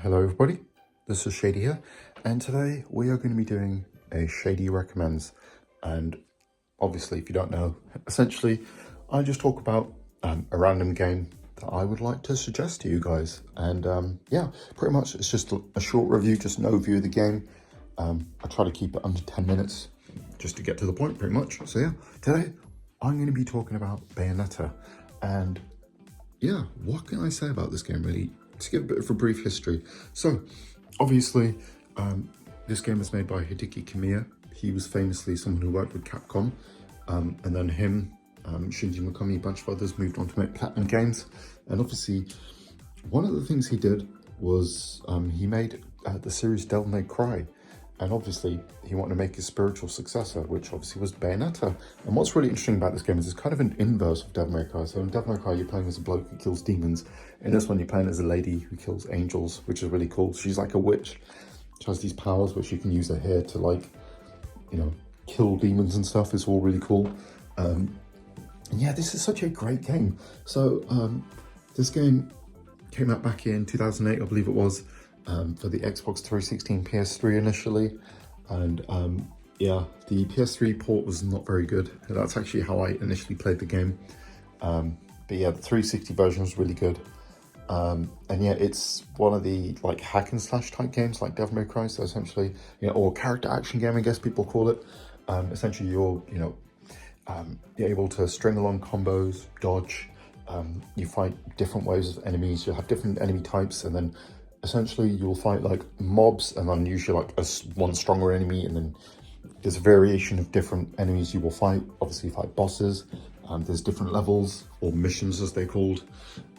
Hello everybody, this is Shady here, and today we are going to be doing a Shady Recommends. And obviously, if you don't know, essentially I just talk about a random game that I would like to suggest to you guys. And yeah, pretty much it's just a short review, just an overview of the game. I try to keep it under 10 minutes just to get to the point pretty much. So yeah, today I'm going to be talking about Bayonetta. And yeah, what can I say about this game really? To give a bit of a brief history. So, obviously, this game was made by Hideki Kamiya. He was famously someone who worked with Capcom. And then him, Shinji Mikami, a bunch of others moved on to make Platinum games. And obviously, one of the things he did was he made the series Devil May Cry. And obviously, he wanted to make his spiritual successor, which obviously was Bayonetta. And what's really interesting about this game is it's kind of an inverse of Devil May Cry. So in Devil May Cry, you're playing as a bloke who kills demons. In this one, you're playing as a lady who kills angels, which is really cool. She's like a witch. She has these powers which you can use her hair to, like, you know, kill demons and stuff. It's all really cool. And yeah, this is such a great game. So this game came out back in 2008, I believe it was. For the Xbox 360 and PS3 initially, and yeah, the PS3 port was not very good. That's actually how I initially played the game, but yeah, the 360 version was really good. And yeah, it's one of the like hack and slash type games like Devil May Cry, so essentially, you know, or character action game, I guess people call it. Essentially, you're able to string along combos, dodge, you fight different waves of enemies, you'll have different enemy types, and then essentially you'll fight like mobs, and then usually like one stronger enemy, and then there's a variation of different enemies you will fight. Obviously you fight bosses, there's different levels or missions as they're called,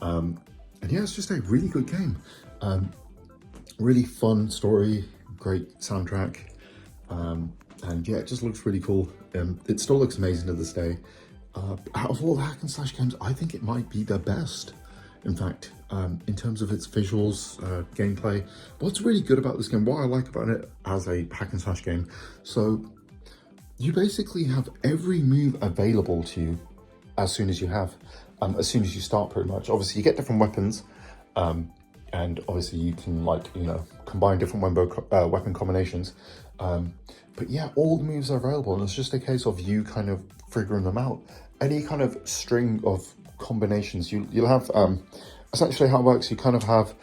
and yeah, it's just a really good game. Really fun story, great soundtrack, and yeah, it just looks really cool. It still looks amazing to this day. Out of all the hack and slash games, I think it might be the best. In fact, in terms of its visuals, gameplay, what's really good about this game, what I like about it as a hack and slash game, so you basically have every move available to you as soon as you start pretty much. Obviously you get different weapons, and obviously you can, like, you know, combine different weapon combinations, but yeah, all the moves are available, and it's just a case of you kind of figuring them out. Any kind of string of combinations, you'll have, essentially how it works, you kind of have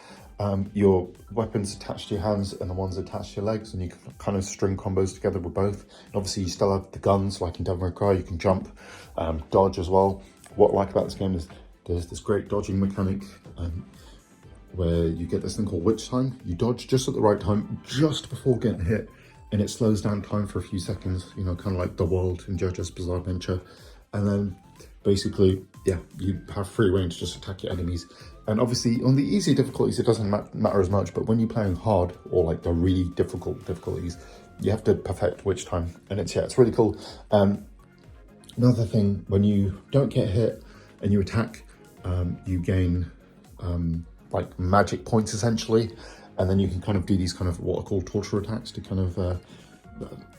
your weapons attached to your hands and the ones attached to your legs, and you can kind of string combos together with both. And obviously you still have the guns, like in Devil May Cry, you can jump, dodge as well. What I like about this game is there's this great dodging mechanic, where you get this thing called witch time. You dodge just at the right time, just before getting hit, and it slows down time for a few seconds, you know, kind of like the world in JoJo's Bizarre Adventure. And then basically, yeah, you have free reign to just attack your enemies. And obviously on the easy difficulties, it doesn't matter as much, but when you're playing hard or like the really difficult difficulties, you have to perfect witch time. And it's really cool. Another thing, when you don't get hit and you attack, you gain like magic points essentially, and then you can kind of do these kind of what are called torture attacks to kind of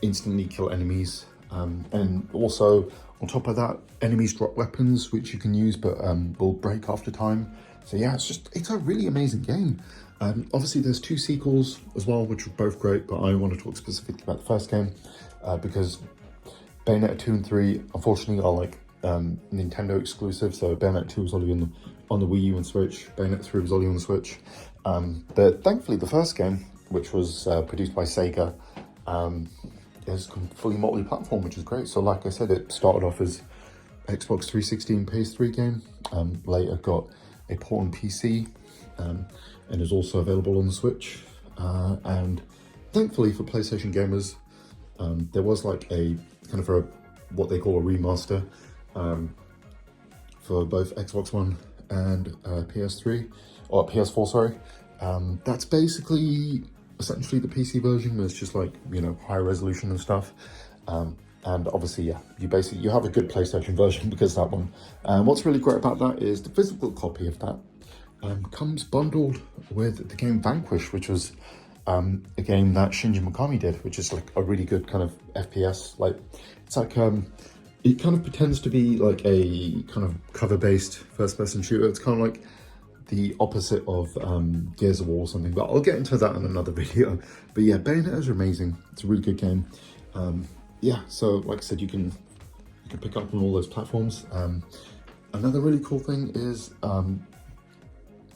instantly kill enemies. And also on top of that, enemies drop weapons which you can use, but will break after time. So yeah, it's a really amazing game. Obviously there's 2 sequels as well, which are both great, but I want to talk specifically about the first game, because Bayonetta 2 and 3 unfortunately are like Nintendo exclusive. So Bayonetta 2 was only on the Wii U and Switch, Bayonetta 3 was only on the Switch. But thankfully the first game, which was produced by Sega, is fully multi-platform, which is great. So like I said, it started off as Xbox 360 and PS3 game, later got a port on PC, and is also available on the Switch. And thankfully for PlayStation gamers, there was like a kind of what they call a remaster for both Xbox One and PS3, or PS4, sorry. That's basically essentially the PC version, was just like, you know, high resolution and stuff. And obviously, yeah, you have a good PlayStation version because of that one. And what's really great about that is the physical copy of that comes bundled with the game Vanquish, which was a game that Shinji Mikami did, which is like a really good kind of FPS. Like, it's like it kind of pretends to be like a kind of cover-based first-person shooter. It's kind of like the opposite of Gears of War or something, but I'll get into that in another video. But yeah, Bayonetta is amazing. It's a really good game. Yeah, so like I said, you can pick up on all those platforms. Another really cool thing is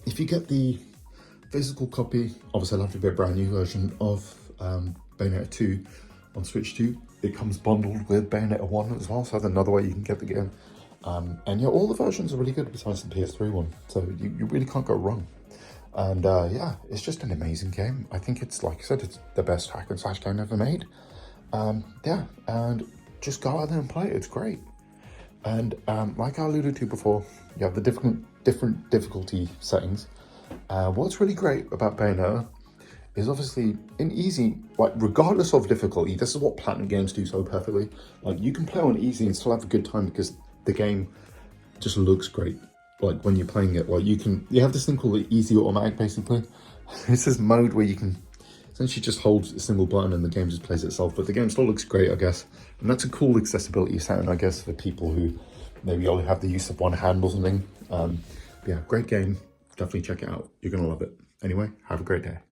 if you get the physical copy, obviously I'll have to get a brand new version of Bayonetta 2 on Switch 2. It comes bundled with Bayonetta 1 as well, so that's another way you can get the game. And yeah, all the versions are really good besides the PS3 one, so you really can't go wrong. And yeah, it's just an amazing game. I think it's, like I said, it's the best hack and slash game ever made. Yeah, and just go out there and play it, it's great. And like I alluded to before, you have the different difficulty settings. What's really great about Bayonetta is obviously in easy, like regardless of difficulty, this is what Platinum games do so perfectly. Like you can play on easy and still have a good time because the game just looks great. Like when you're playing it, like you have this thing called the easy automatic basically. It's this mode where you can essentially just hold a single button and the game just plays itself, but the game still looks great, I guess. And that's a cool accessibility setting, I guess, for people who maybe only have the use of one hand or something. Yeah, great game. Definitely check it out. You're gonna love it. Anyway, have a great day.